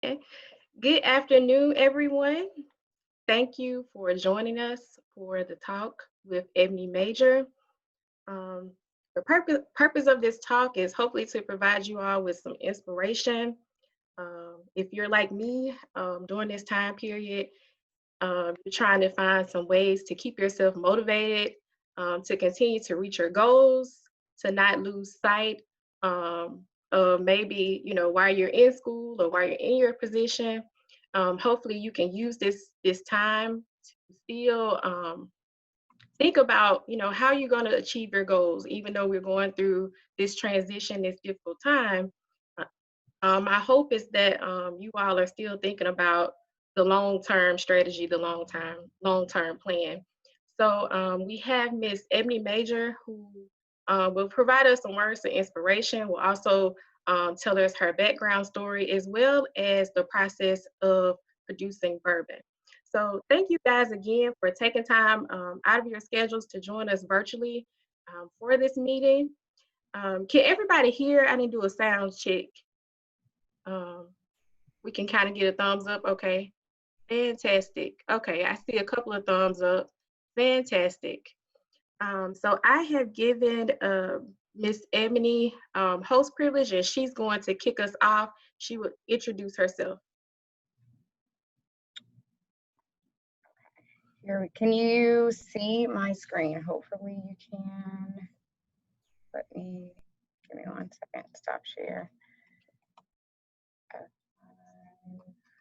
Okay. Good afternoon, everyone. Thank you for joining us for the talk with Eboni Major. Um, the purpose of this talk is hopefully to provide you all with some inspiration. If you're like me during this time period, you're trying to find some ways to keep yourself motivated, to continue to reach your goals, to not lose sight of maybe, while you're in school or while you're in your position. Hopefully you can use this time to still think about, how you're going to achieve your goals, even though we're going through this transition, this difficult time. Uh, my hope is that you all are still thinking about the long-term strategy, the long-term plan. So we have Miss Ebony Major, who will provide us some words of inspiration. Will also tell us her background story as well as the process of producing bourbon. So thank you guys again for taking time out of your schedules to join us virtually for this meeting. Can everybody hear? I didn't do a sound check. Um, we can kind of get a thumbs up. Okay, fantastic. Okay, I see a couple of thumbs up. Fantastic. So I have given Miss Ebony host privilege, and she's going to kick us off. She will introduce herself. Can you see my screen? Hopefully you can. Give me 1 second, stop share.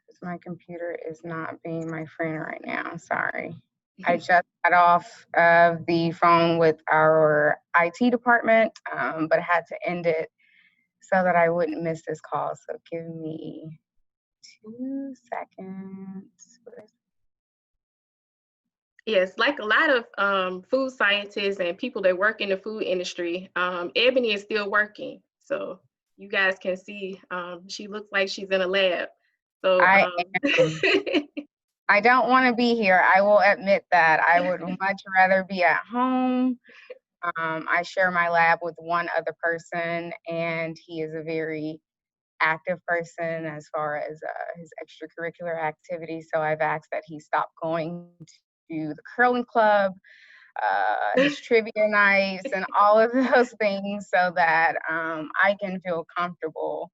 Because my computer is not being my friend right now, sorry. I just got off of the phone with our IT department, but had to end it so that I wouldn't miss this call. So give me 2 seconds. Yes, like a lot of food scientists and people that work in the food industry, Ebony is still working. So you guys can see she looks like she's in a lab. So I am. I don't want to be here. I will admit that. I would much rather be at home. I share my lab with one other person, and he is a very active person as far as his extracurricular activities. So I've asked that he stop going to the curling club, his trivia nights, and all of those things so that I can feel comfortable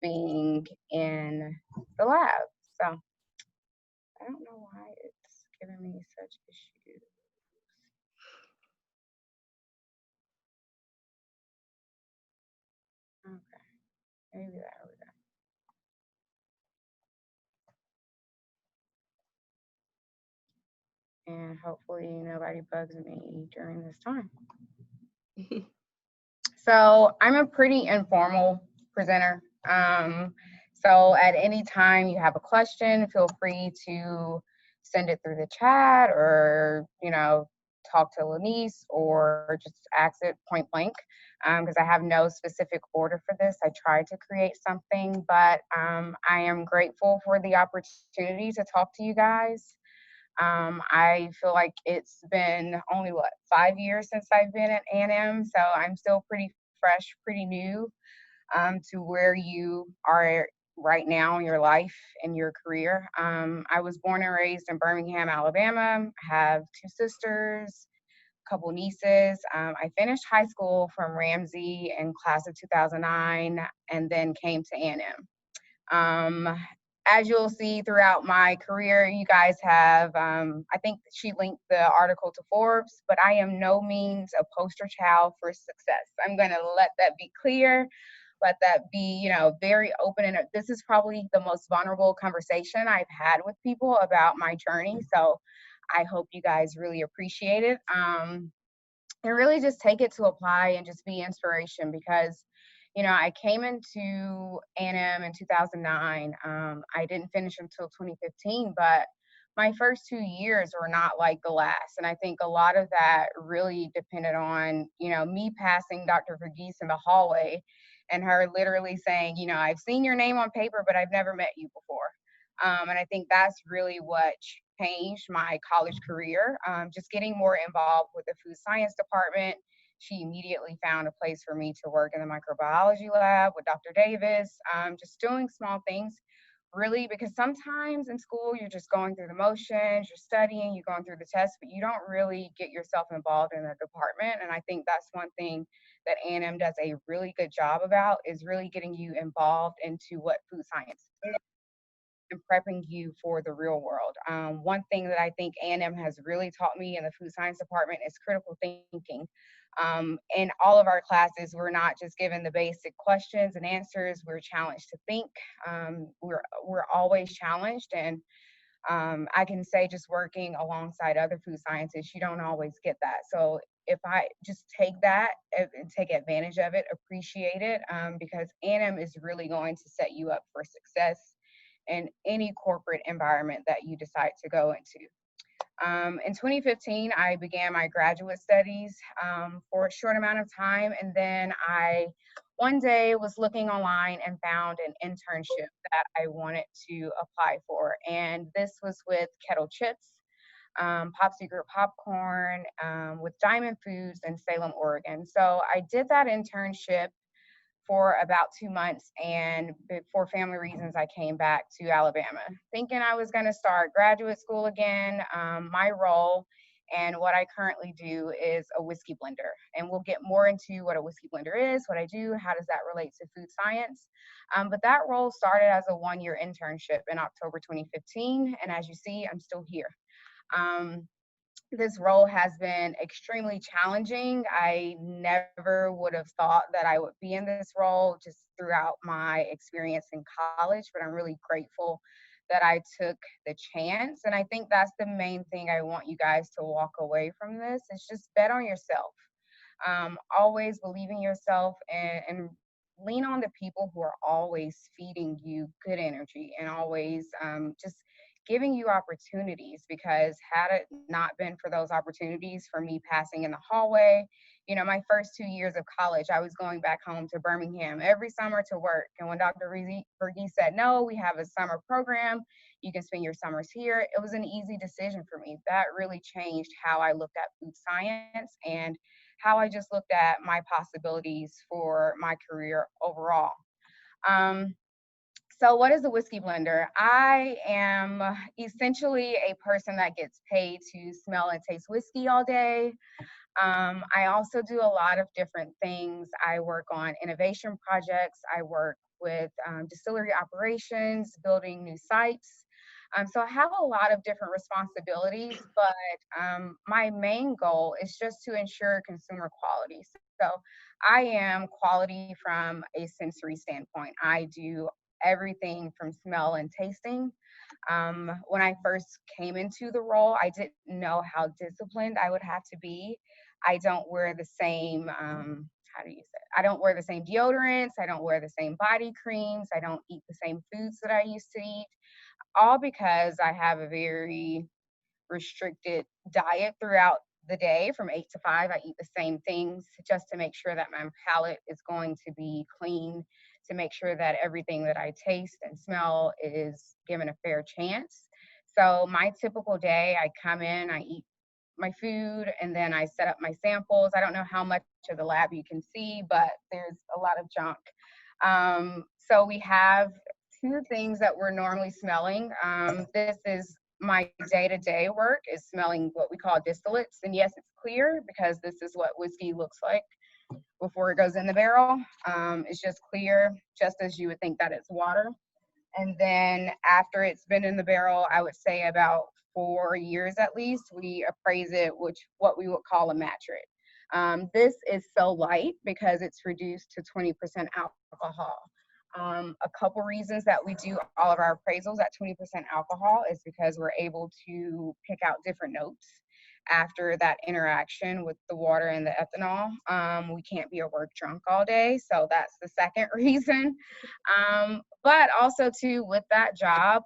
being in the lab. So I don't know why it's giving me such issues. Okay, maybe that was it. And hopefully nobody bugs me during this time. So I'm a pretty informal presenter. So at any time you have a question, feel free to send it through the chat or, talk to Lanice or just ask it point blank because I have no specific order for this. I tried to create something, but I am grateful for the opportunity to talk to you guys. I feel like it's been only 5 years since I've been at A&M, so I'm still pretty fresh, pretty new to where you are right now in your life and your career. I was born and raised in Birmingham, Alabama. I have 2 sisters, a couple nieces. I finished high school from Ramsey in class of 2009 and then came to A&M. As you'll see throughout my career, you guys have, I think she linked the article to Forbes, but I am no means a poster child for success. I'm going to let that be clear, let that be, very open. And this is probably the most vulnerable conversation I've had with people about my journey. So I hope you guys really appreciate it. And really just take it to apply and just be inspiration because I came into A&M in 2009. I didn't finish until 2015, but my first 2 years were not like the last. And I think a lot of that really depended on, me passing Dr. Verghese in the hallway and her literally saying, I've seen your name on paper, but I've never met you before. And I think that's really what changed my college career, just getting more involved with the food science department. She immediately found a place for me to work in the microbiology lab with Dr. Davis, just doing small things. really, because sometimes in school you're just going through the motions, you're studying, you're going through the tests, but you don't really get yourself involved in the department. And I think that's one thing that A&M does a really good job about, is really getting you involved into what food science is and prepping you for the real world. One thing that I think A&M has really taught me in the food science department is critical thinking. In all of our classes, we're not just given the basic questions and answers. We're challenged to think. We're always challenged, and I can say, just working alongside other food scientists, you don't always get that. So if I just take that and take advantage of it, appreciate it, because A&M is really going to set you up for success in any corporate environment that you decide to go into. In 2015, I began my graduate studies for a short amount of time. And then I one day was looking online and found an internship that I wanted to apply for. And this was with Kettle Chips, Pop Secret Popcorn, with Diamond Foods in Salem, Oregon. So I did that internship for about 2 months, and for family reasons, I came back to Alabama, thinking I was going to start graduate school again. My role and what I currently do is a whiskey blender, and we'll get more into what a whiskey blender is, what I do, how does that relate to food science. But that role started as a one-year internship in October 2015, and as you see, I'm still here. Um, this role has been extremely challenging. I never would have thought that I would be in this role just throughout my experience in college, but I'm really grateful that I took the chance. And I think that's the main thing I want you guys to walk away from this, is just bet on yourself. Always believe in yourself, and lean on the people who are always feeding you good energy and always just giving you opportunities, because had it not been for those opportunities, for me passing in the hallway, my first 2 years of college, I was going back home to Birmingham every summer to work. And when Dr. Berge said, no, we have a summer program, you can spend your summers here, it was an easy decision for me. That really changed how I looked at food science and how I just looked at my possibilities for my career overall. So what is a whiskey blender? I am essentially a person that gets paid to smell and taste whiskey all day. I also do a lot of different things. I work on innovation projects. I work with distillery operations, building new sites. So I have a lot of different responsibilities, but my main goal is just to ensure consumer quality. So I am quality from a sensory standpoint. I do everything from smell and tasting. When I first came into the role, I didn't know how disciplined I would have to be. I don't wear the same, how do you say it? I don't wear the same deodorants. I don't wear the same body creams. I don't eat the same foods that I used to eat, all because I have a very restricted diet throughout the day from 8 to 5. I eat the same things just to make sure that my palate is going to be clean, to make sure that everything that I taste and smell is given a fair chance. So my typical day, I come in, I eat my food, and then I set up my samples. I don't know how much of the lab you can see, but there's a lot of junk. So we have two things that we're normally smelling. This is my day-to-day work, is smelling what we call distillates. And yes, it's clear because this is what whiskey looks like before it goes in the barrel. It's just clear, just as you would think that it's water. And then after it's been in the barrel, I would say about 4 years at least, we appraise it, which what we would call a maturate. This is so light because it's reduced to 20% alcohol. A couple reasons that we do all of our appraisals at 20% alcohol is because we're able to pick out different notes after that interaction with the water and the ethanol. We can't be a work drunk all day, so that's the second reason. But also too, with that job,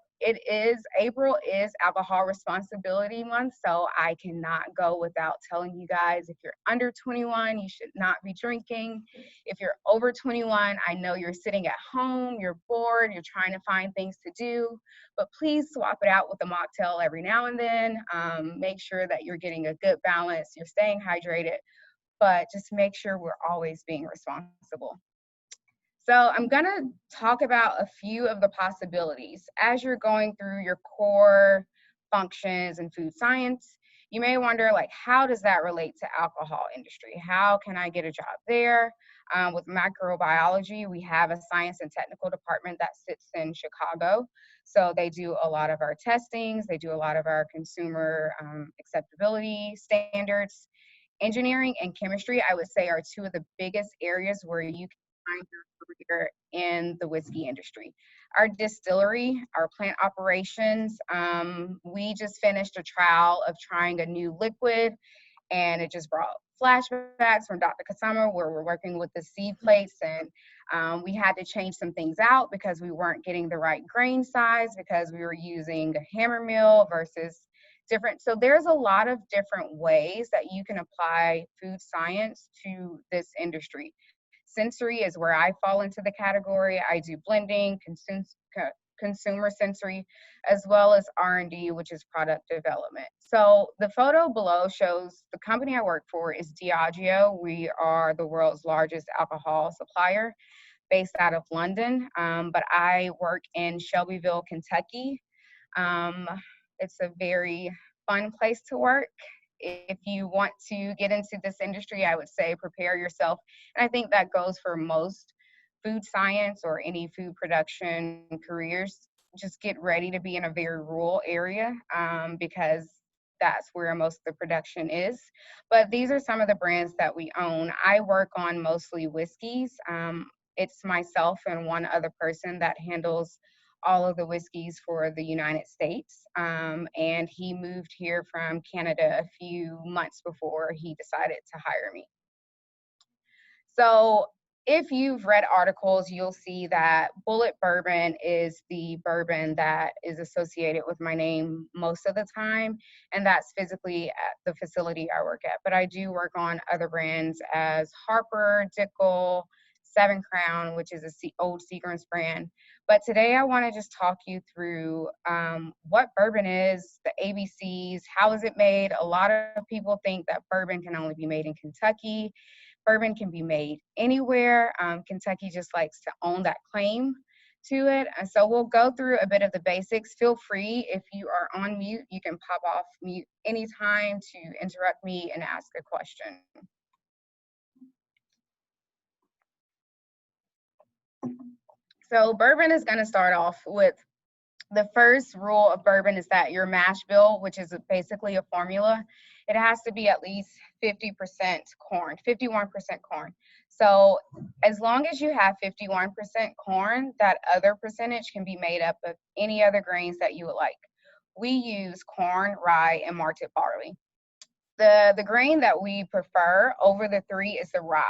April is alcohol responsibility month, so I cannot go without telling you guys, if you're under 21, you should not be drinking. If you're over 21, I know you're sitting at home, you're bored, you're trying to find things to do, but please swap it out with a mocktail every now and then. Make sure that you're getting a good balance, you're staying hydrated, but just make sure we're always being responsible. So I'm gonna talk about a few of the possibilities. As you're going through your core functions in food science, you may wonder, like, how does that relate to alcohol industry? How can I get a job there? With microbiology, we have a science and technical department that sits in Chicago. So they do a lot of our testings, they do a lot of our consumer acceptability standards. Engineering and chemistry, I would say, are two of the biggest areas where you can find your career in the whiskey industry. Our distillery, our plant operations, we just finished a trial of trying a new liquid, and it just brought flashbacks from Dr. Kasama, where we're working with the seed plates, and we had to change some things out because we weren't getting the right grain size because we were using a hammer mill versus different. So there's a lot of different ways that you can apply food science to this industry. Sensory is where I fall into the category. I do blending, consumer sensory, as well as R&D, which is product development. So the photo below shows the company I work for is Diageo. We are the world's largest alcohol supplier based out of London, but I work in Shelbyville, Kentucky. Um, it's a very fun place to work. If you want to get into this industry, I would say prepare yourself. And I think that goes for most food science or any food production careers. Just get ready to be in a very rural area because that's where most of the production is. But these are some of the brands that we own. I work on mostly whiskeys. It's myself and one other person that handles all of the whiskeys for the United States. And he moved here from Canada a few months before he decided to hire me. So if you've read articles, you'll see that Bulleit bourbon is the bourbon that is associated with my name most of the time, and that's physically at the facility I work at. But I do work on other brands as Harper, Dickel, Seven Crown, which is a old Seagram's brand. But today I want to just talk you through what bourbon is, the ABCs, how is it made. A lot of people think that bourbon can only be made in Kentucky. Bourbon can be made anywhere. Kentucky just likes to own that claim to it. And so we'll go through a bit of the basics. Feel free, if you are on mute, you can pop off mute anytime to interrupt me and ask a question. So bourbon is going to start off with the first rule of bourbon is that your mash bill, which is basically a formula, it has to be at least 50% corn, 51% corn. So as long as you have 51% corn, that other percentage can be made up of any other grains that you would like. We use corn, rye, and malted barley. The grain that we prefer over the three is the rye.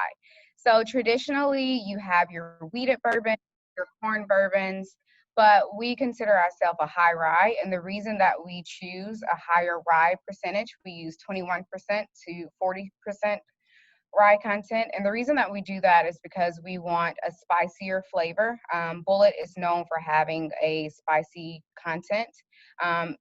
So traditionally, you have your wheated bourbon, your corn bourbons, but we consider ourselves a high rye. And the reason that we choose a higher rye percentage, we use 21% to 40% rye content. And the reason that we do that is because we want a spicier flavor. Bulleit is known for having a spicy content.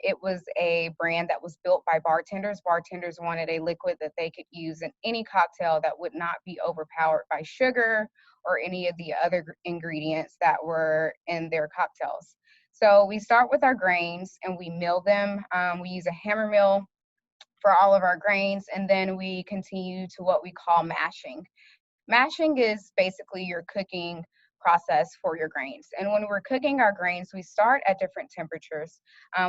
It was a brand that was built by bartenders. Bartenders wanted a liquid that they could use in any cocktail that would not be overpowered by sugar or any of the other ingredients that were in their cocktails. So we start with our grains and we mill them. We use a hammer mill for all of our grains, and then we continue to what we call mashing. Mashing is basically your cooking process for your grains. And when we're cooking our grains, we start at different temperatures.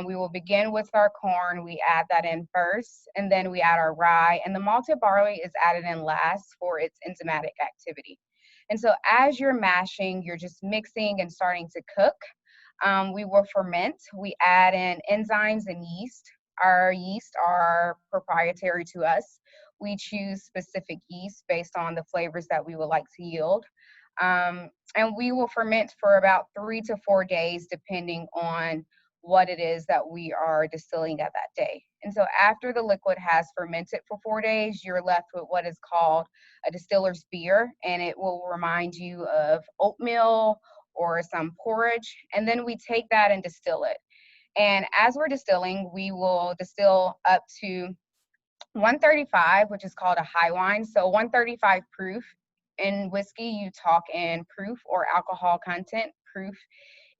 We will begin with our corn, we add that in first, and then we add our rye, and the malted barley is added in last for its enzymatic activity. And so as you're mashing, you're just mixing and starting to cook. We will ferment. We add in enzymes and yeast. Our yeast are proprietary to us. We choose specific yeast based on the flavors that we would like to yield. And we will ferment for about 3 to 4 days, depending on what it is that we are distilling at that day. And so after the liquid has fermented for 4 days, you're left with what is called a distiller's beer, and it will remind you of oatmeal or some porridge. And then we take that and distill it. And as we're distilling, we will distill up to 135, which is called a high wine. So 135 proof In whiskey, you talk in proof or alcohol content. Proof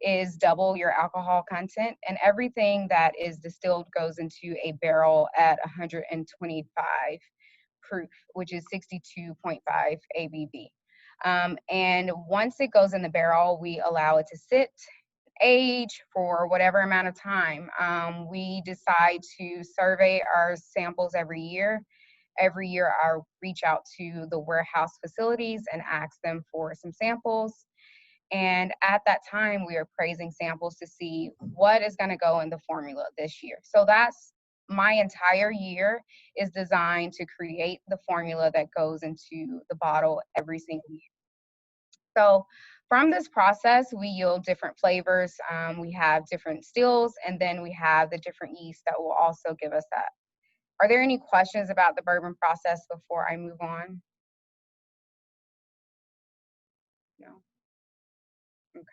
is double your alcohol content, and everything that is distilled goes into a barrel at 125 proof, which is 62.5 ABV. And once it goes in the barrel, we allow it to sit, age for whatever amount of time. We decide to survey our samples every year. Every year, I'll reach out to the warehouse facilities and ask them for some samples. And at that time, we are praising samples to see what is going to go in the formula this year. So that's my entire year is designed to create the formula that goes into the bottle every single year. So from this process, we yield different flavors. We have different stills, and then we have the different yeast that will also give us that. Are there any questions about the bourbon process before I move on? No? Okay.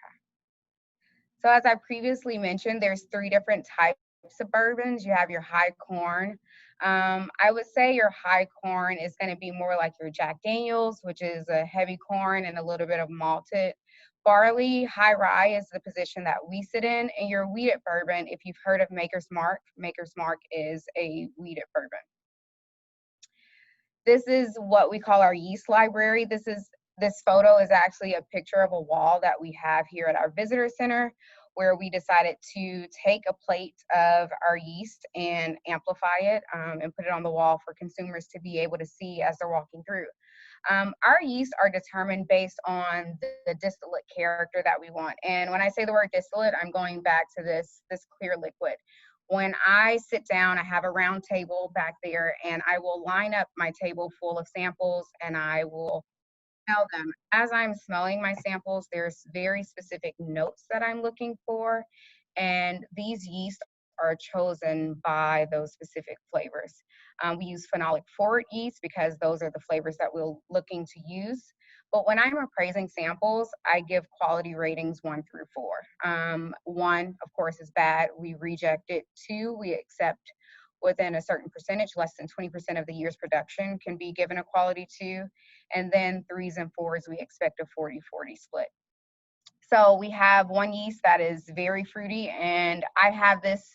So as I previously mentioned, there's 3 different types of bourbons. You have your high corn. I would say your high corn is going to be more like your Jack Daniels, which is a heavy corn and a little bit of malted barley. High rye is the position that we sit in. And your wheated bourbon, if you've heard of Maker's Mark is a wheated bourbon. This is what we call our yeast library. This photo is actually a picture of a wall that we have here at our visitor center, where we decided to take a plate of our yeast and amplify it and put it on the wall for consumers to be able to see as they're walking through. Our yeast are determined based on the distillate character that we want. And when I say the word distillate, I'm going back to this clear liquid. When I sit down, I have a round table back there, and I will line up my table full of samples, and I will smell them. As I'm smelling my samples, there's very specific notes that I'm looking for, and these yeast are chosen by those specific flavors. We use phenolic forward yeast because those are the flavors that we're looking to use. But when I'm appraising samples, I give quality ratings 1 through 4. 1, of course, is bad. We reject it. 2, we accept within a certain percentage, less than 20% of the year's production can be given a quality 2. And then 3s and 4s, we expect a 40-40 split. So we have one yeast that is very fruity, and I have this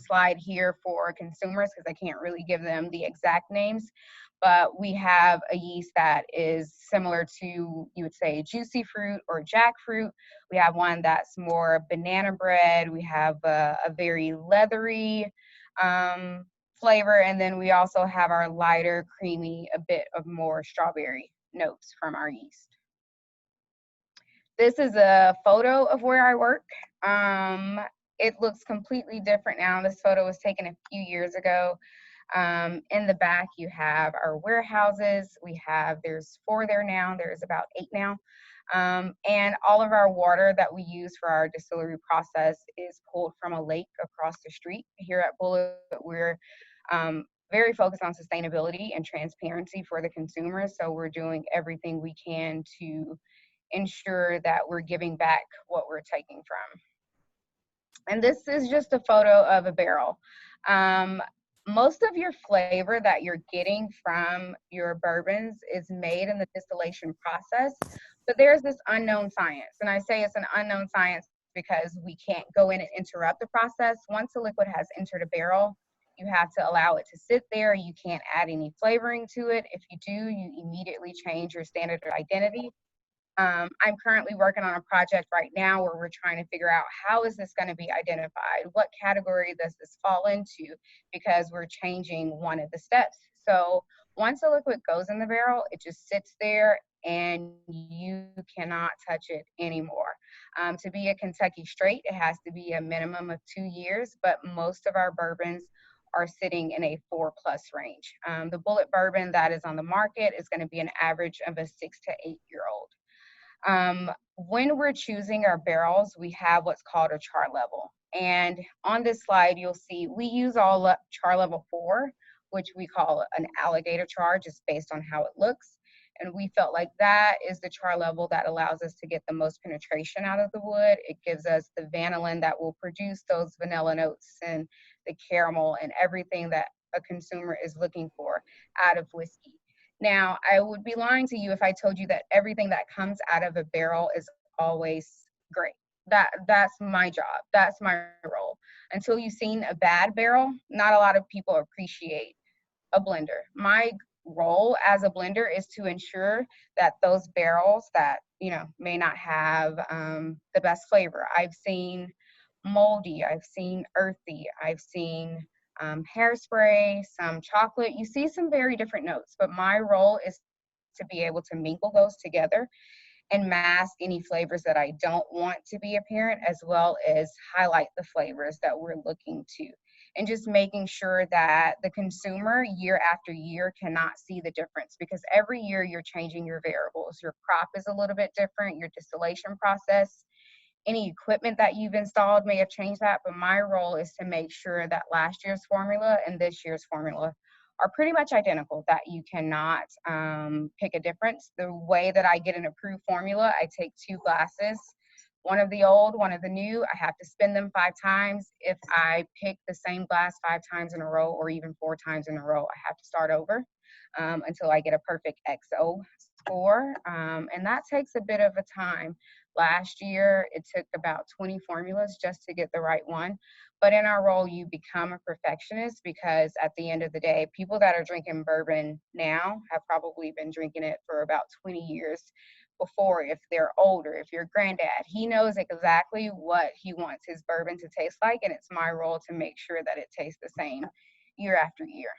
slide here for consumers because I can't really give them the exact names, but we have a yeast that is similar to, you would say, juicy fruit or jackfruit. We have one that's more banana bread. We have a very leathery flavor, and then we also have our lighter, creamy, a bit of more strawberry notes from our yeast. This is a photo of where I work. It looks completely different now. This photo was taken a few years ago. In the back, you have our warehouses. There's 4 there now. There's about 8 now. And all of our water that we use for our distillery process is pulled from a lake across the street. Here at Bulleit, we're very focused on sustainability and transparency for the consumer. So we're doing everything we can to ensure that we're giving back what we're taking from. And this is just a photo of a barrel. Most of your flavor that you're getting from your bourbons is made in the distillation process, but there's this unknown science. And I say it's an unknown science because we can't go in and interrupt the process. Once the liquid has entered a barrel, you have to allow it to sit there. You can't add any flavoring to it. If you do, you immediately change your standard identity. I'm currently working on a project right now where we're trying to figure out how is this going to be identified? What category does this fall into? Because we're changing one of the steps. So once the liquid goes in the barrel, it just sits there and you cannot touch it anymore. To be a Kentucky straight, it has to be a minimum of 2 years, but most of our bourbons are sitting in a 4+ range. The Bulleit bourbon that is on the market is going to be an average of a 6 to 8 year old. When we're choosing our barrels, we have what's called a char level. And on this slide, you'll see we use all up char level 4, which we call an alligator char, just based on how it looks. And we felt like that is the char level that allows us to get the most penetration out of the wood. It gives us the vanillin that will produce those vanilla notes and the caramel and everything that a consumer is looking for out of whiskey. Now, I would be lying to you if I told you that everything that comes out of a barrel is always great. That's my job. That's my role. Until you've seen a bad barrel, not a lot of people appreciate a blender. My role as a blender is to ensure that those barrels that, you know, may not have the best flavor. I've seen moldy, I've seen earthy, I've seen hairspray, some chocolate. You see some very different notes, but my role is to be able to mingle those together and mask any flavors that I don't want to be apparent, as well as highlight the flavors that we're looking to. And just making sure that the consumer year after year cannot see the difference, because every year you're changing your variables. Your crop is a little bit different, your distillation process, any equipment that you've installed may have changed that, but my role is to make sure that last year's formula and this year's formula are pretty much identical, that you cannot pick a difference. The way that I get an approved formula, I take 2 glasses, one of the old, one of the new. I have to spin them 5 times. If I pick the same glass 5 times in a row, or even 4 times in a row, I have to start over until I get a perfect XO score. And that takes a bit of a time. Last year, it took about 20 formulas just to get the right one. But in our role, you become a perfectionist, because at the end of the day, people that are drinking bourbon now have probably been drinking it for about 20 years before. If they're older, if your granddad, he knows exactly what he wants his bourbon to taste like, and it's my role to make sure that it tastes the same year after year.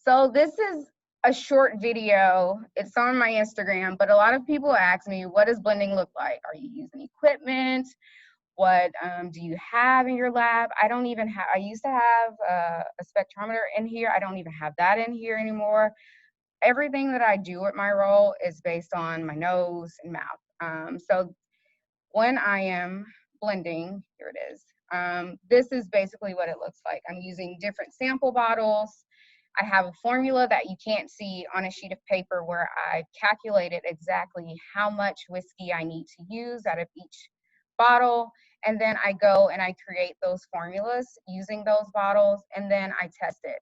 So this is a short video. It's on my Instagram, but a lot of people ask me, what does blending look like? Are you using equipment? What do you have in your lab? I don't even have, I used to have a spectrometer in here. I don't even have that in here anymore. Everything that I do at my role is based on my nose and mouth. So when I am blending, here it is. This is basically what it looks like. I'm using different sample bottles. I have a formula that you can't see on a sheet of paper, where I calculated exactly how much whiskey I need to use out of each bottle. And then I go and I create those formulas using those bottles, and then I test it.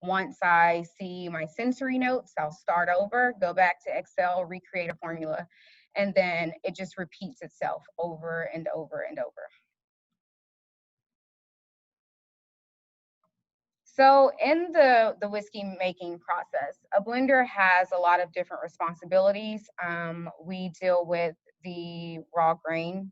Once I see my sensory notes, I'll start over, go back to Excel, recreate a formula, and then it just repeats itself over and over and over. So in the whiskey making process, a blender has a lot of different responsibilities. We deal with the raw grain.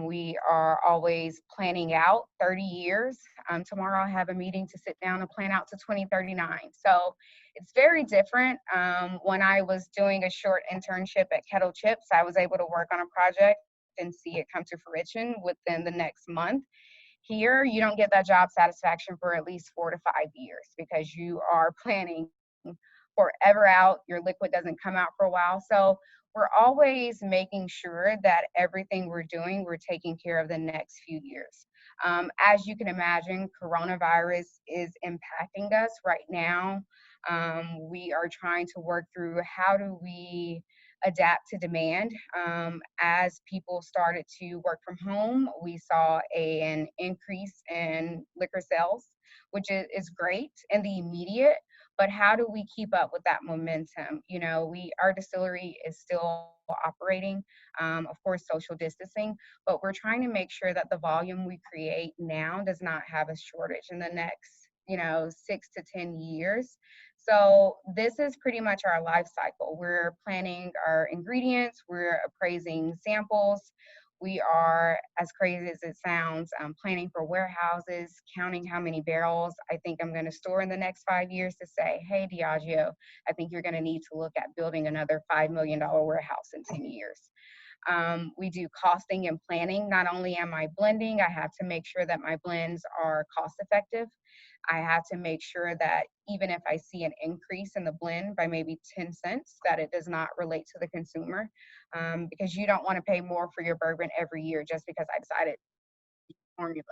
We are always planning out 30 years. Tomorrow I have a meeting to sit down and plan out to 2039. So it's very different. When I was doing a short internship at Kettle Chips, I was able to work on a project and see it come to fruition within the next month. Here, you don't get that job satisfaction for at least 4 to 5 years, because you are planning forever out. Your liquid doesn't come out for a while. So we're always making sure that everything we're doing, we're taking care of the next few years. As you can imagine, coronavirus is impacting us right now. We are trying to work through, how do we adapt to demand. As people started to work from home, we saw an increase in liquor sales, which is great in the immediate, but how do we keep up with that momentum? You know, our distillery is still operating, of course, social distancing, but we're trying to make sure that the volume we create now does not have a shortage in the next, 6 to 10 years. So this is pretty much our life cycle. We're planning our ingredients, we're appraising samples, we are, as crazy as it sounds, planning for warehouses, counting how many barrels I think I'm going to store in the next 5 years, to say, hey, Diageo, I think you're going to need to look at building another $5 million warehouse in 10 years. We do costing and planning. Not only am I blending, I have to make sure that my blends are cost effective. I have to make sure that even if I see an increase in the blend by maybe 10 cents, that it does not relate to the consumer, because you don't want to pay more for your bourbon every year just because I decided formula.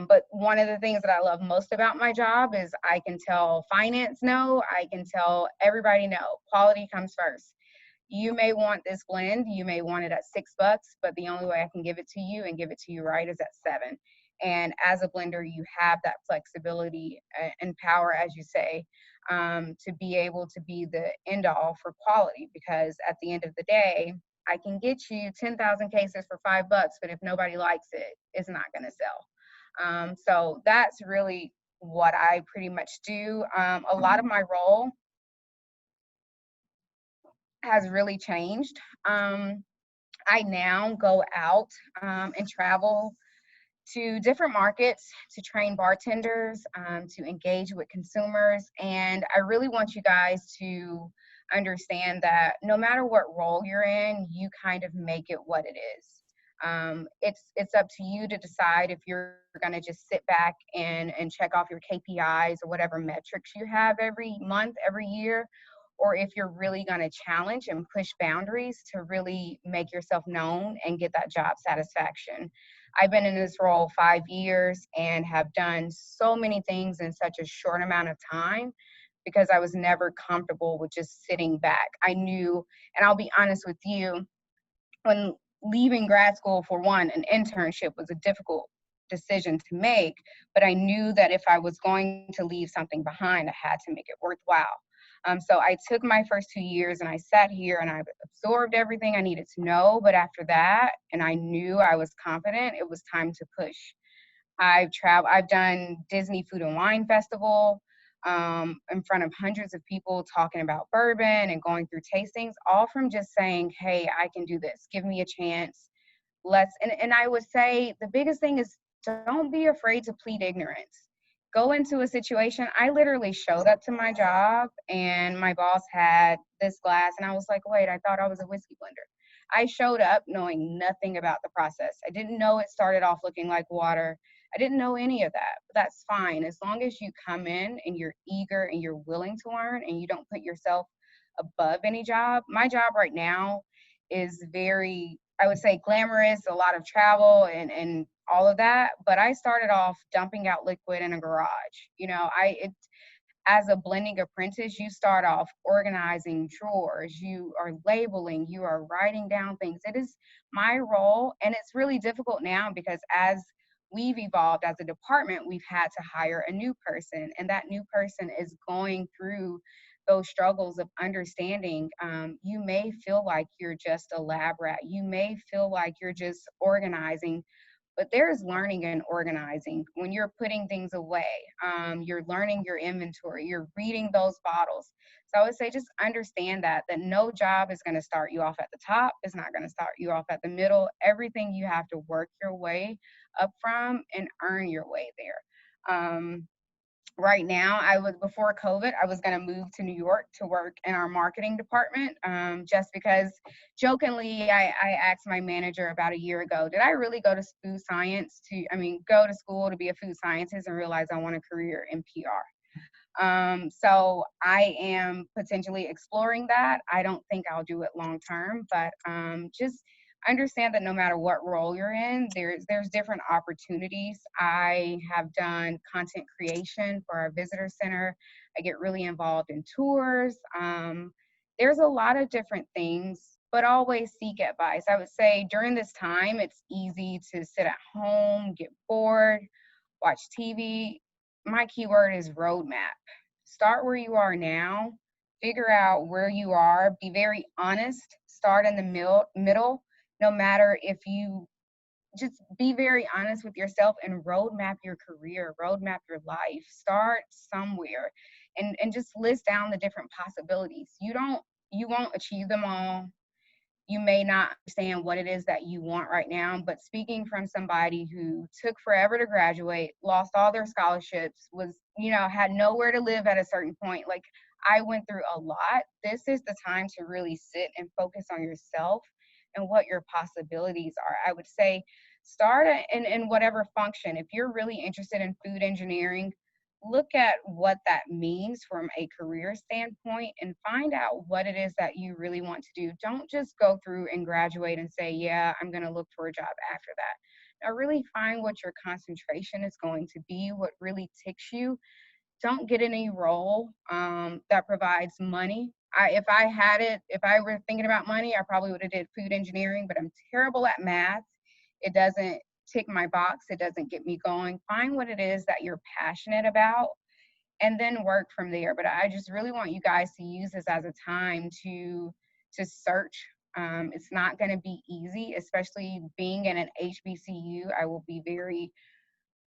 But one of the things that I love most about my job is I can tell finance no, I can tell everybody no. Quality comes first. You may want this blend, you may want it at $6, but the only way I can give it to you and give it to you right is at 7. And as a blender, you have that flexibility and power, as you say, to be able to be the end all for quality. Because at the end of the day, I can get you 10,000 cases for $5, but if nobody likes it, it's not going to sell. So that's really what I pretty much do. A lot of my role has really changed. I now go out and travel to different markets to train bartenders, to engage with consumers. And I really want you guys to understand that no matter what role you're in, you kind of make it what it is. It's up to you to decide if you're going to just sit back and check off your KPIs or whatever metrics you have every month, every year, or if you're really going to challenge and push boundaries to really make yourself known and get that job satisfaction. I've been in this role 5 years and have done so many things in such a short amount of time because I was never comfortable with just sitting back. I knew, and I'll be honest with you, when leaving grad school, for one, an internship was a difficult decision to make, but I knew that if I was going to leave something behind, I had to make it worthwhile. So I took my first 2 years and I sat here and I absorbed everything I needed to know. But after that, and I knew I was confident, it was time to push. I've done Disney Food and Wine Festival in front of hundreds of people talking about bourbon and going through tastings, all from just saying, hey, I can do this. Give me a chance. And I would say the biggest thing is don't be afraid to plead ignorance. Go into a situation. I literally showed up to my job and my boss had this glass and I was like, wait, I thought I was a whiskey blender. I showed up knowing nothing about the process. I didn't know it started off looking like water. I didn't know any of that, but that's fine. As long as you come in and you're eager and you're willing to learn and you don't put yourself above any job. My job right now is very, I would say, glamorous, a lot of travel and all of that. But I started off dumping out liquid in a garage. You know, as a blending apprentice, you start off organizing drawers, you are labeling, you are writing down things. It is my role, and it's really difficult now because as we've evolved as a department, we've had to hire a new person, and that new person is going through those struggles of understanding. You may feel like you're just a lab rat. You may feel like you're just organizing, but there's learning and organizing. When you're putting things away, you're learning your inventory, you're reading those bottles. So I would say just understand that no job is going to start you off at the top. It's not going to start you off at the middle. Everything you have to work your way up from and earn your way there. Right now, before COVID, I was going to move to New York to work in our marketing department, just because jokingly, I asked my manager about a year ago, did I really go to go to school to be a food scientist and realize I want a career in PR? So I am potentially exploring that. I don't think I'll do it long term, but just understand that no matter what role you're in, there's different opportunities. I have done content creation for our visitor center. I get really involved in tours. There's a lot of different things, but always seek advice. I would say during this time, it's easy to sit at home, get bored, watch TV. My keyword is roadmap. Start where you are now, figure out where you are, be very honest, start in the middle, no matter if you just be very honest with yourself and roadmap your career, roadmap your life, start somewhere and just list down the different possibilities. You won't achieve them all. You may not understand what it is that you want right now, but speaking from somebody who took forever to graduate, lost all their scholarships, had nowhere to live at a certain point, like I went through a lot. This is the time to really sit and focus on yourself and what your possibilities are. I would say start in whatever function. If you're really interested in food engineering, look at what that means from a career standpoint and find out what it is that you really want to do. Don't just go through and graduate and say, yeah, I'm going to look for a job after that. Now, really find what your concentration is going to be, what really ticks you. Don't get any role that provides money. If I were thinking about money, I probably would have did food engineering, but I'm terrible at math. It doesn't tick my box. It doesn't get me going. Find what it is that you're passionate about and then work from there. But I just really want you guys to use this as a time to search. It's not going to be easy, especially being in an HBCU. I will be very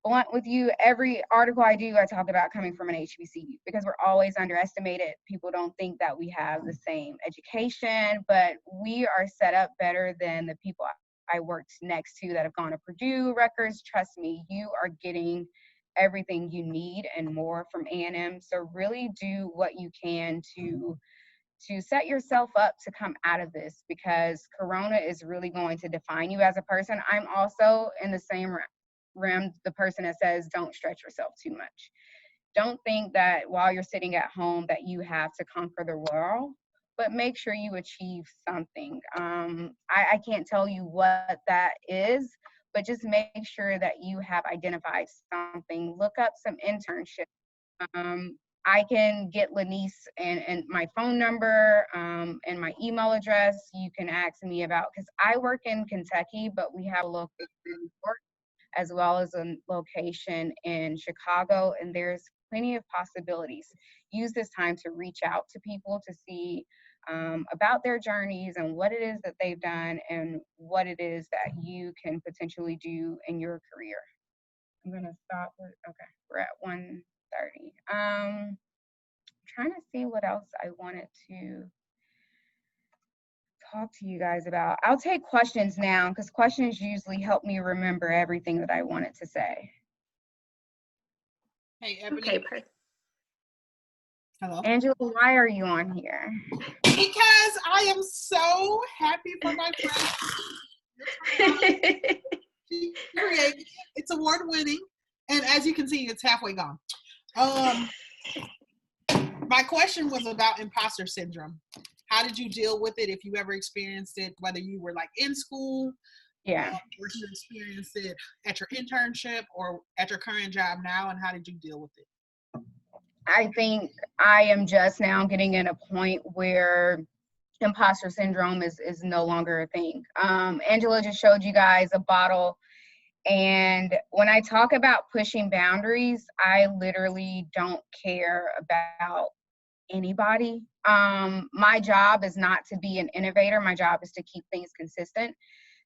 blunt with you. Every article I do, I talk about coming from an HBCU because we're always underestimated. People don't think that we have the same education, but we are set up better than the people I worked next to that have gone to Purdue, Rutgers. Trust me, you are getting everything you need and more from A&M. So really do what you can to set yourself up to come out of this, because Corona is really going to define you as a person. I'm also in the same realm, the person that says don't stretch yourself too much. Don't think that while you're sitting at home that you have to conquer the world, but make sure you achieve something. I can't tell you what that is, but just make sure that you have identified something. Look up some internships. I can get Lanice and my phone number and my email address. You can ask me about, because I work in Kentucky, but we have a location in New York as well as a location in Chicago, and there's plenty of possibilities. Use this time to reach out to people to see about their journeys and what it is that they've done and what it is that you can potentially do in your career. I'm gonna stop with, okay, we're at 1:30. Trying to see what else I wanted to talk to you guys about. I'll take questions now because questions usually help me remember everything that I wanted to say. Hey, Ebony. Okay, perfect. Hello. Angela, why are you on here? Because I am so happy for my friend. She created it. It's award winning, and as you can see, it's halfway gone. My question was about imposter syndrome. How did you deal with it, if you ever experienced it, whether you were like in school, Yeah, or you experienced it at your internship or at your current job now, and how did you deal with it? I think I am just now getting in a point where imposter syndrome is no longer a thing. Angela just showed you guys a bottle. And when I talk about pushing boundaries, I literally don't care about anybody. My job is not to be an innovator. My job is to keep things consistent.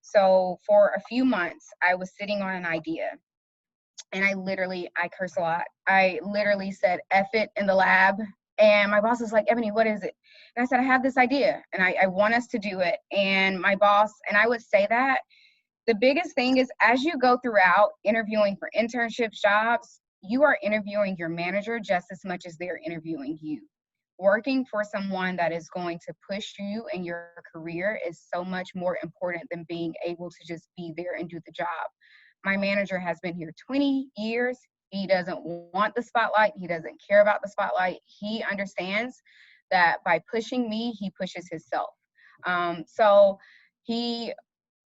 So for a few months, I was sitting on an idea, and I curse a lot. I literally said, F it in the lab. And my boss was like, Ebony, what is it? And I said, I have this idea and I want us to do it. And my boss, and I would say that the biggest thing is, as you go throughout interviewing for internships, jobs, you are interviewing your manager just as much as they're interviewing you. Working for someone that is going to push you in your career is so much more important than being able to just be there and do the job. My manager has been here 20 years. He doesn't want the spotlight. He doesn't care about the spotlight. He understands that by pushing me, he pushes himself. So he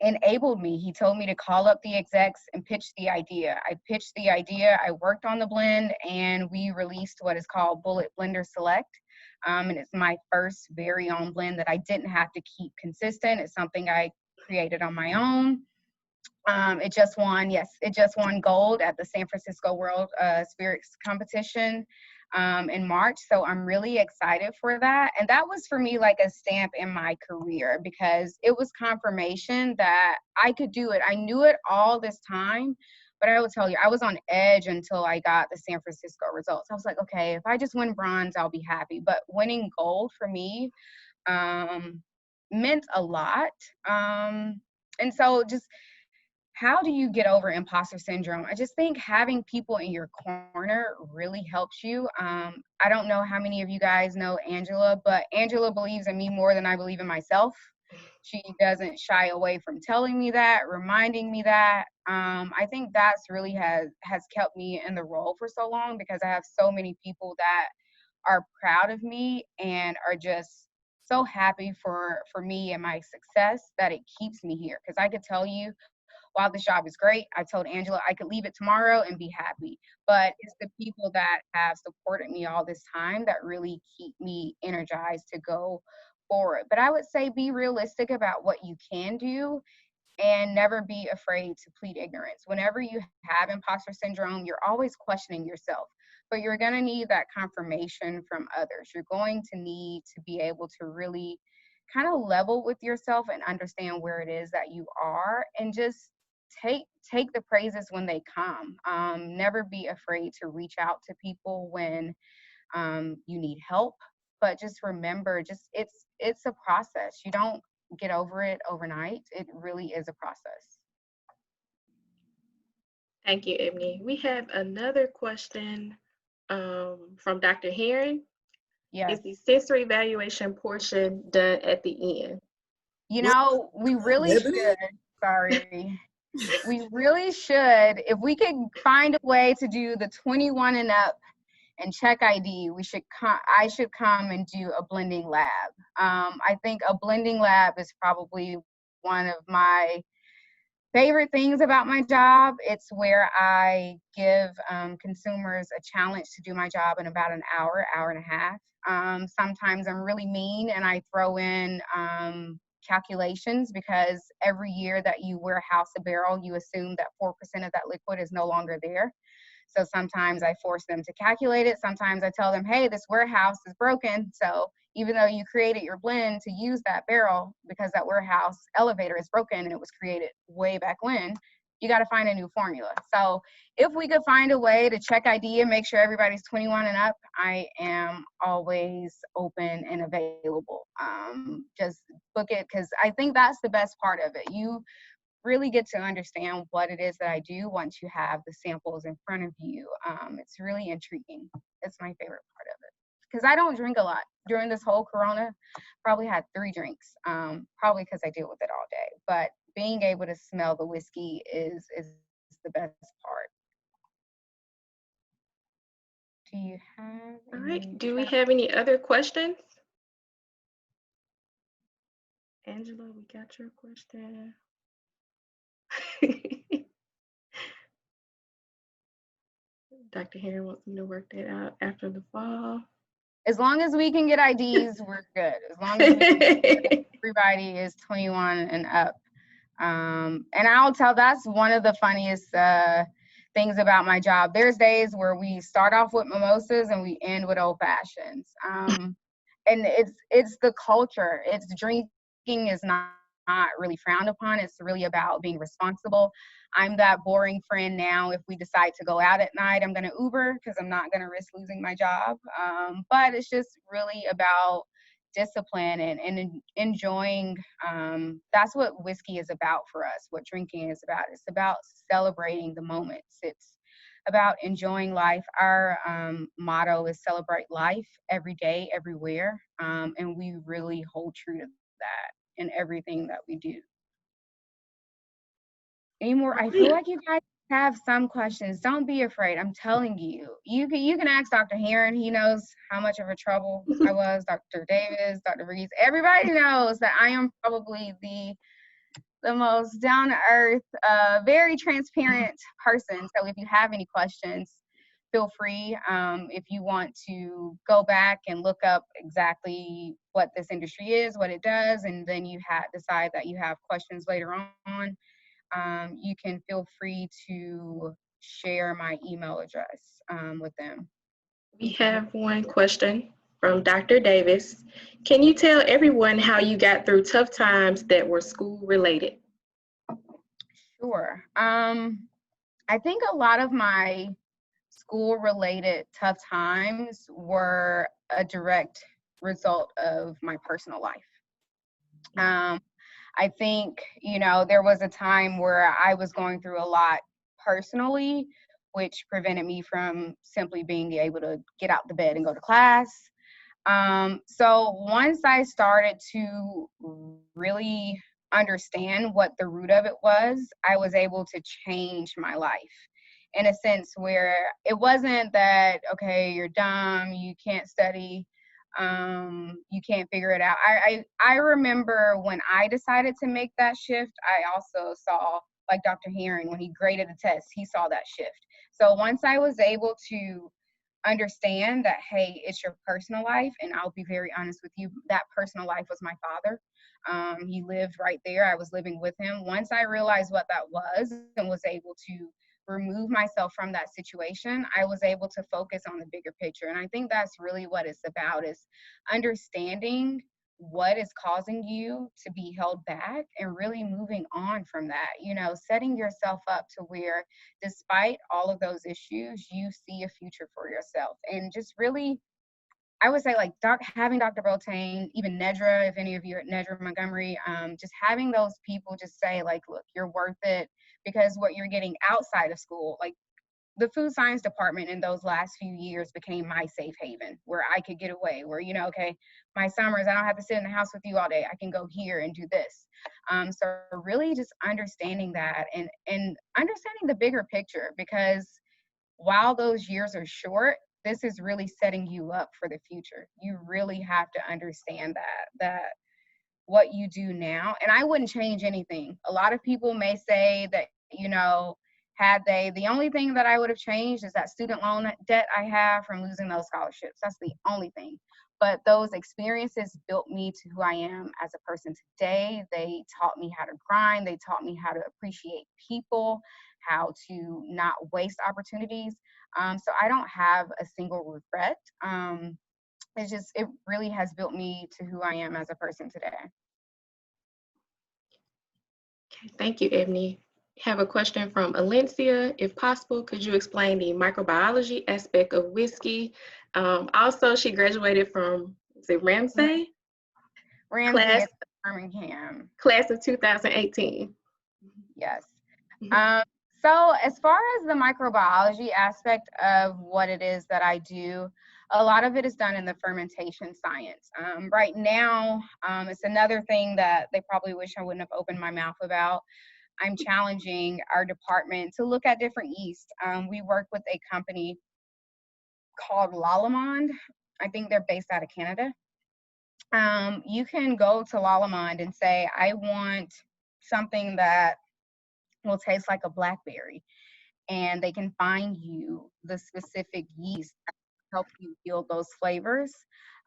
enabled me. He told me to call up the execs and pitch the idea. I pitched the idea. I worked on the blend, and we released what is called Bulleit Blender Select. And it's my first very own blend that I didn't have to keep consistent. It's something I created on my own. It just won gold at the San Francisco World Spirits Competition in March. So I'm really excited for that. And that was for me like a stamp in my career, because it was confirmation that I could do it. I knew it all this time, but I will tell you, I was on edge until I got the San Francisco results. I was like, okay, if I just win bronze, I'll be happy. But winning gold for me meant a lot. And so just, how do you get over imposter syndrome? I just think having people in your corner really helps you. I don't know how many of you guys know Angela, but Angela believes in me more than I believe in myself. She doesn't shy away from telling me that, reminding me that. I think that's really has kept me in the role for so long, because I have so many people that are proud of me and are just so happy for me and my success, that it keeps me here. Because I could tell you, while this job is great, I told Angela I could leave it tomorrow and be happy. But it's the people that have supported me all this time that really keep me energized to go forward. But I would say be realistic about what you can do. and never be afraid to plead ignorance. Whenever you have imposter syndrome, you're always questioning yourself, but you're going to need that confirmation from others. You're going to need to be able to really kind of level with yourself and understand where it is that you are, and just take the praises when they come. Never be afraid to reach out to people when you need help, but just remember, just it's a process. You don't get over it overnight. It really is a process. Thank you, Ebony. We have another question from Dr. Heron. Yes. Is the sensory evaluation portion done at the end? You know, we really should. Sorry. We really should. If we could find a way to do the 21 and up and check ID, I should come and do a blending lab. I think a blending lab is probably one of my favorite things about my job. It's where I give consumers a challenge to do my job in about an hour and a half. Sometimes I'm really mean and I throw in calculations, because every year that you warehouse a barrel, you assume that 4% of that liquid is no longer there. So sometimes I force them to calculate it. Sometimes I tell them, hey, this warehouse is broken. So even though you created your blend to use that barrel, because that warehouse elevator is broken and it was created way back when, you got to find a new formula. So if we could find a way to check ID and make sure everybody's 21 and up, I am always open and available. Just book it, because I think that's the best part of it. You really get to understand what it is that I do once you have the samples in front of you. It's really intriguing. It's my favorite part of it, because I don't drink a lot. During this whole Corona, probably had 3 drinks, probably because I deal with it all day. But being able to smell the whiskey is the best part. Do you have All right. any Do we have any other questions? Angela, we got your question. Dr. Heron wants me to work that out after the fall. As long as we can get IDs, we're good. As long as everybody is 21 and up. And that's one of the funniest things about my job. There's days where we start off with mimosas and we end with old fashions. And it's the culture. It's drinking is not really frowned upon. It's really about being responsible. I'm that boring friend now. If we decide to go out at night, I'm going to Uber, because I'm not going to risk losing my job. But it's just really about discipline and enjoying. That's what whiskey is about for us, what drinking is about. It's about celebrating the moments. It's about enjoying life. Our motto is celebrate life every day, everywhere. And we really hold true to that in everything that we do. Anymore, I feel like you guys have some questions. Don't be afraid. I'm telling you. You can ask Dr. Heron. He knows how much of a trouble I was. Dr. Davis, Dr. Reese. Everybody knows that I am probably the most down-to-earth, very transparent person. So if you have any questions, feel free. If you want to go back and look up exactly what this industry is, what it does, and then you decide that you have questions later on, you can feel free to share my email address with them. We have one question from Dr. Davis. Can you tell everyone how you got through tough times that were school related? Sure. I think a lot of my school related tough times were a direct result of my personal life. I think, there was a time where I was going through a lot personally, which prevented me from simply being able to get out the bed and go to class. So once I started to really understand what the root of it was, I was able to change my life in a sense where it wasn't that, okay, you're dumb, you can't study, you can't figure it out. I remember when I decided to make that shift, I also saw, like Dr. Heron, when he graded the test, he saw that shift. So once I was able to understand that, hey, it's your personal life, and I'll be very honest with you, that personal life was my father. He lived right there. I was living with him. Once I realized what that was and was able to remove myself from that situation, I was able to focus on the bigger picture. And I think that's really what it's about, is understanding what is causing you to be held back and really moving on from that, setting yourself up to where, despite all of those issues, you see a future for yourself. And just really, I would say, like, having Dr. Beltane, even Nedra, if any of you are at Nedra Montgomery, just having those people just say, like, look, you're worth it, because what you're getting outside of school, like, the food science department in those last few years became my safe haven, where I could get away, where, okay, my summers, I don't have to sit in the house with you all day. I can go here and do this. So really just understanding that and understanding the bigger picture, because while those years are short, this is really setting you up for the future. You really have to understand that what you do now, and I wouldn't change anything. A lot of people may say that, the only thing that I would have changed is that student loan debt I have from losing those scholarships. That's the only thing. But those experiences built me to who I am as a person today. They taught me how to grind. They taught me how to appreciate people, how to not waste opportunities. So I don't have a single regret. It really has built me to who I am as a person today. Okay, thank you, Ebony. Have a question from Alencia. If possible, could you explain the microbiology aspect of whiskey? Also, she graduated from, is it Ramsey? Ramsey, Birmingham. Class of 2018. Yes. So as far as the microbiology aspect of what it is that I do, a lot of it is done in the fermentation science. Right now, it's another thing that they probably wish I wouldn't have opened my mouth about. I'm challenging our department to look at different yeast. We work with a company called Lallemand. I think they're based out of Canada. You can go to Lallemand and say, I want something that will taste like a blackberry, and they can find you the specific yeast that help you yield those flavors.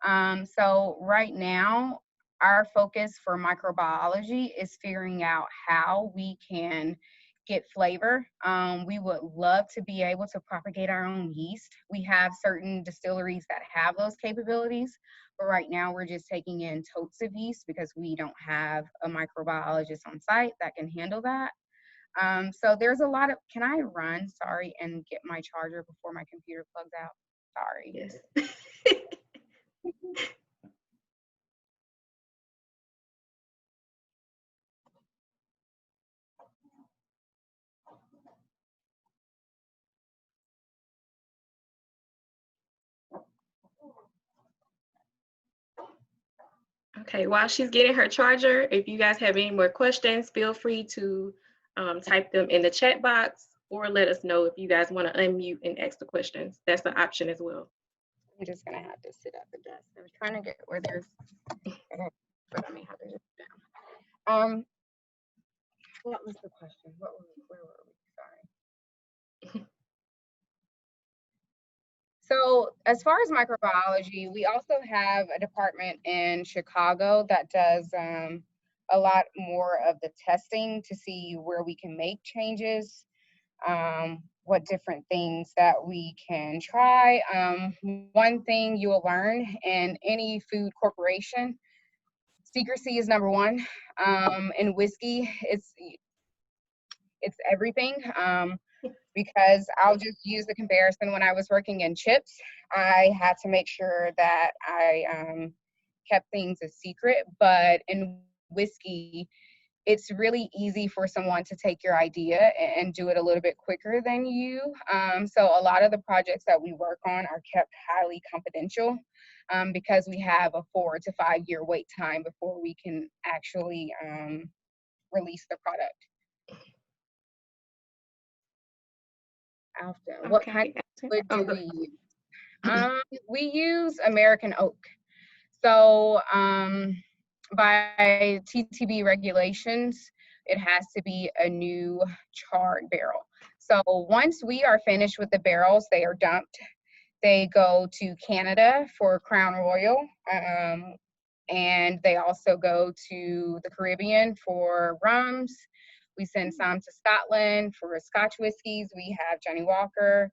So right now, our focus for microbiology is figuring out how we can get flavor. We would love to be able to propagate our own yeast. We have certain distilleries that have those capabilities, but right now we're just taking in totes of yeast because we don't have a microbiologist on site that can handle that. So there's a lot of, can I run, sorry, and get my charger before my computer plugs out? Sorry. Yes. Okay, while she's getting her charger, if you guys have any more questions, feel free to type them in the chat box, or let us know if you guys want to unmute and ask the questions. That's an option as well. I'm just gonna have to sit at the desk. I was trying to get where there's, but I may have to just sit down. What was the question? Where were we? Sorry. So as far as microbiology, we also have a department in Chicago that does a lot more of the testing to see where we can make changes, what different things that we can try. One thing you will learn in any food corporation, secrecy is number one. In whiskey, it's everything. Because I'll just use the comparison. When I was working in chips, I had to make sure that I kept things a secret, but in whiskey, it's really easy for someone to take your idea and do it a little bit quicker than you. So a lot of the projects that we work on are kept highly confidential because we have a 4 to 5 year wait time before we can actually release the product. Often. What kind of wood do we use? We use American oak. So by TTB regulations, it has to be a new charred barrel. So once we are finished with the barrels, they are dumped. They go to Canada for Crown Royal. And they also go to the Caribbean for rums. We send some to Scotland for Scotch whiskeys. We have Johnny Walker,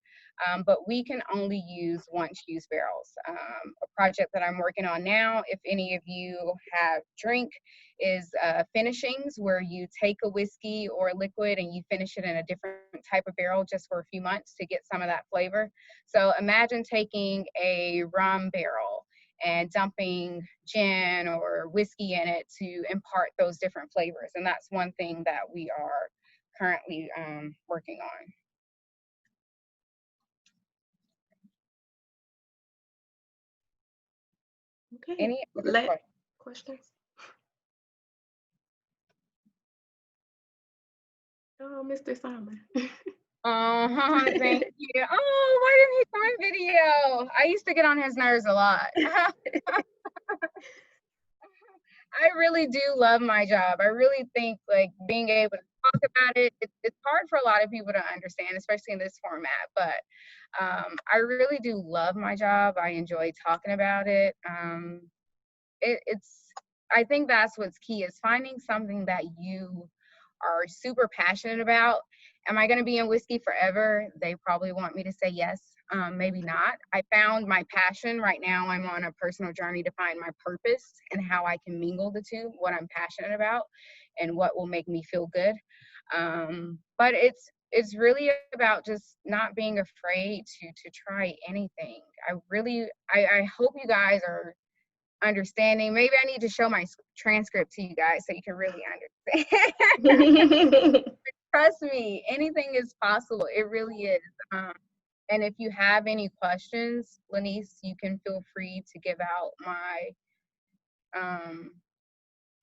but we can only use once-use barrels. A project that I'm working on now, if any of you have drink, is finishings, where you take a whiskey or a liquid and you finish it in a different type of barrel just for a few months to get some of that flavor. So imagine taking a rum barrel and dumping gin or whiskey in it to impart those different flavors. And that's one thing that we are currently working on. Okay. Any other questions? Oh, Mr. Simon. Thank you. Oh, why didn't he find video? I used to get on his nerves a lot. I really do love my job. I really think like being able to talk about it, it's hard for a lot of people to understand, especially in this format, but I really do love my job. I enjoy talking about it. I think that's what's key, is finding something that you are super passionate about. Am I going to be in whiskey forever? They probably want me to say yes, maybe not. I found my passion. Right now I'm on a personal journey to find my purpose and how I can mingle the two, what I'm passionate about and what will make me feel good. But it's really about just not being afraid to try anything. I hope you guys are understanding. Maybe I need to show my transcript to you guys so you can really understand. Trust me, anything is possible. It really is. And if you have any questions, Lanice, you can feel free to give out my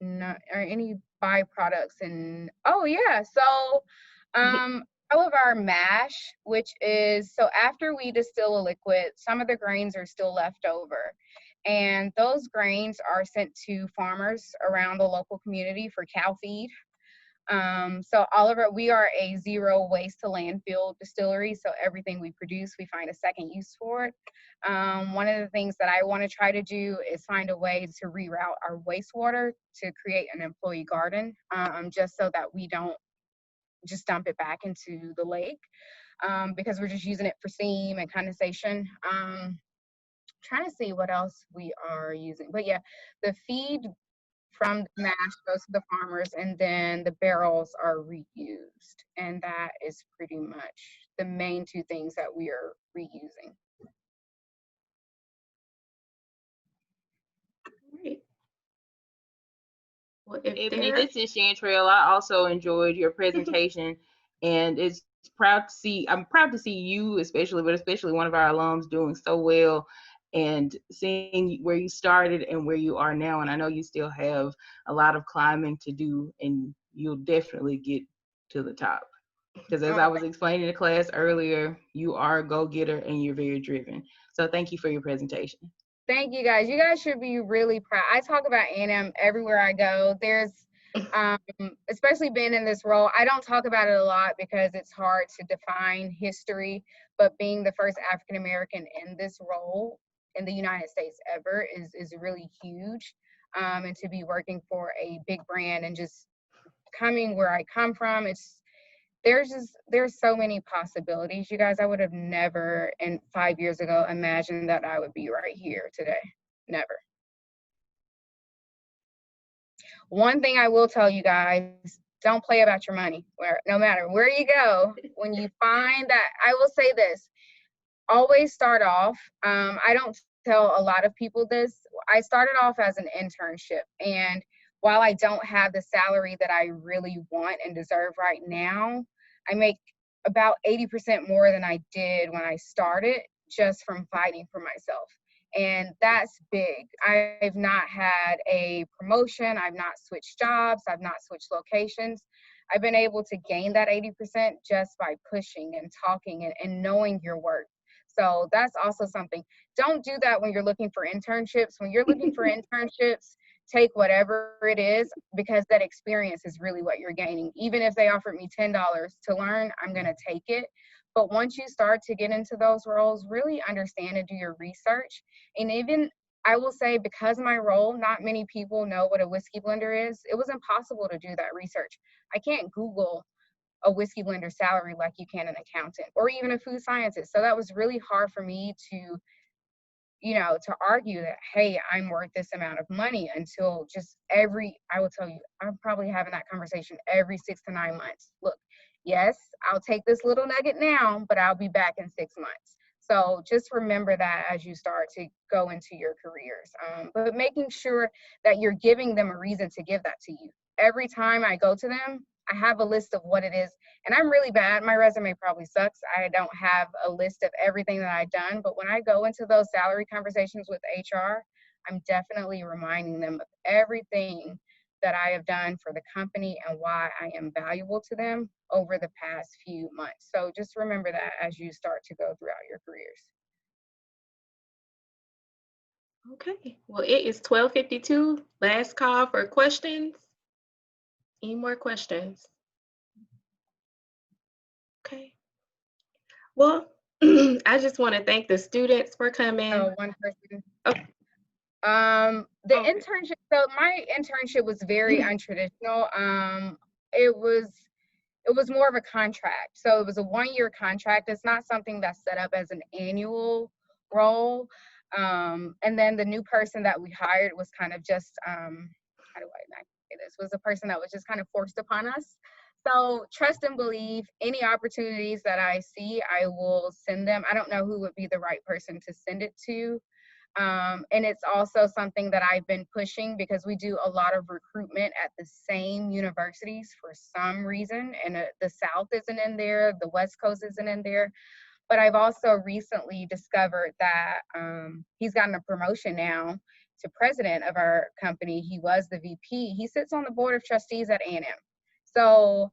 or any byproducts. And oh yeah, so all of our mash, which is, so after we distill a liquid, some of the grains are still left over. And those grains are sent to farmers around the local community for cow feed. So we are a zero waste to landfill distillery. So everything we produce, we find a second use for it. One of the things that I want to try to do is find a way to reroute our wastewater to create an employee garden, just so that we don't just dump it back into the lake, because we're just using it for steam and condensation. Trying to see what else we are using, but yeah, the feed from the mash goes to the farmers, and then the barrels are reused, and that is pretty much the main two things that we are reusing. Great. Well, Ebony, this is Chantrell. I also enjoyed your presentation, and I'm proud to see you, especially one of our alums doing so well, and seeing where you started and where you are now. And I know you still have a lot of climbing to do, and you'll definitely get to the top. Because as I was explaining to class earlier, you are a go-getter and you're very driven. So thank you for your presentation. Thank you guys. You guys should be really proud. I talk about A&M everywhere I go. There's, especially being in this role, I don't talk about it a lot because it's hard to define history, but being the first African-American in this role in the United States ever is really huge. And to be working for a big brand and just coming where I come from, there's so many possibilities, you guys. I would have never, in 5 years ago, imagined that I would be right here today. Never. One thing I will tell you guys, don't play about your money. No matter where you go, when you find that, I will say this, always start off, I don't tell a lot of people this, I started off as an internship, and while I don't have the salary that I really want and deserve right now, I make about 80% more than I did when I started, just from fighting for myself. And that's big. I've not had a promotion. I've not switched jobs. I've not switched locations. I've been able to gain that 80% just by pushing and talking and knowing your worth. So that's also something. Don't do that when you're looking for internships. When you're looking for internships, take whatever it is, because that experience is really what you're gaining. Even if they offered me $10 to learn, I'm going to take it. But once you start to get into those roles, really understand and do your research. And even I will say, because of my role, not many people know what a whiskey blender is. It was impossible to do that research. I can't Google a whiskey blender salary like you can an accountant or even a food scientist. So that was really hard for me to, you know, to argue that, hey, I'm worth this amount of money, until just I will tell you, I'm probably having that conversation every 6 to 9 months. Look, yes, I'll take this little nugget now, but I'll be back in 6 months. So just remember that as you start to go into your careers, but making sure that you're giving them a reason to give that to you. Every time I go to them, I have a list of what it is. And I'm really bad. My resume probably sucks. I don't have a list of everything that I've done. But when I go into those salary conversations with HR, I'm definitely reminding them of everything that I have done for the company and why I am valuable to them over the past few months. So just remember that as you start to go throughout your careers. Okay, well, it is 12:52. Last call for questions. Any more questions? Okay. Well, I just want to thank the students for coming. Oh, one person. Okay. The Okay. internship, so my internship was very untraditional. It was more of a contract. So it was a 1-year contract. It's not something that's set up as an annual role. And then the new person that we hired was kind of just, how do I not say this? Was a person that was just kind of forced upon us. So trust and believe, any opportunities that I see, I will send them. I don't know who would be the right person to send it to. And it's also something that I've been pushing, because we do a lot of recruitment at the same universities for some reason, and the South isn't in there, the West Coast isn't in there. But I've also recently discovered that he's gotten a promotion now to president of our company. He was the VP. He sits on the board of trustees at A&M. So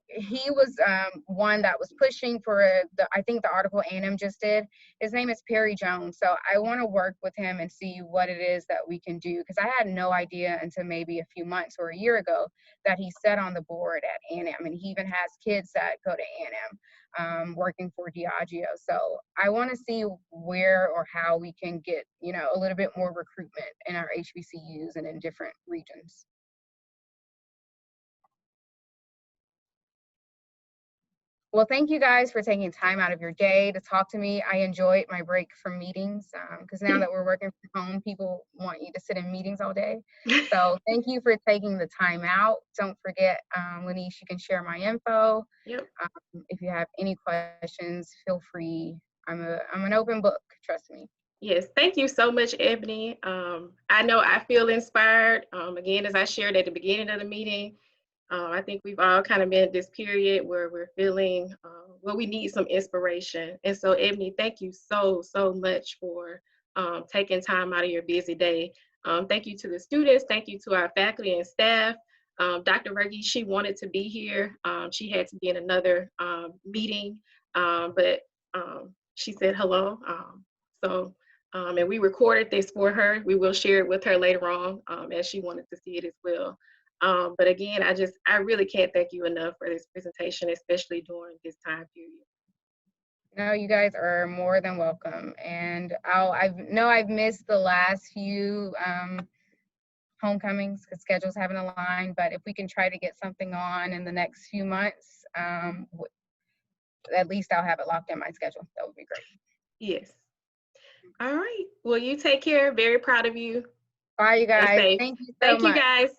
he was one that was pushing for I think the article A&M just did. His name is Perry Jones. So I want to work with him and see what it is that we can do, because I had no idea until maybe a few months or a year ago that he sat on the board at A&M, and he even has kids that go to A&M working for Diageo. So I want to see where or how we can get, you know, a little bit more recruitment in our HBCUs and in different regions. Well, thank you guys for taking time out of your day to talk to me. I enjoyed my break from meetings, because now that we're working from home, people want you to sit in meetings all day. So thank you for taking the time out. Don't forget, Lanice, you can share my info. Yep. If you have any questions, feel free. I'm an open book, trust me. Yes, thank you so much, Ebony. I know I feel inspired. Again, as I shared at the beginning of the meeting, I think we've all kind of been at this period where we're feeling, well, we need some inspiration. And so, Ebony, thank you so much for taking time out of your busy day. Thank you to the students. Thank you to our faculty and staff. Dr. Verghese, she wanted to be here. She had to be in another meeting, but she said hello. And we recorded this for her. We will share it with her later on, as she wanted to see it as well. But again, I really can't thank you enough for this presentation, especially during this time period. No, you guys are more than welcome. And I've missed the last few homecomings because schedules haven't aligned, but if we can try to get something on in the next few months, at least I'll have it locked in my schedule. That would be great. Yes. All right. Well, you take care. Very proud of you. Bye, you guys. Thank you so much. Thank you, guys.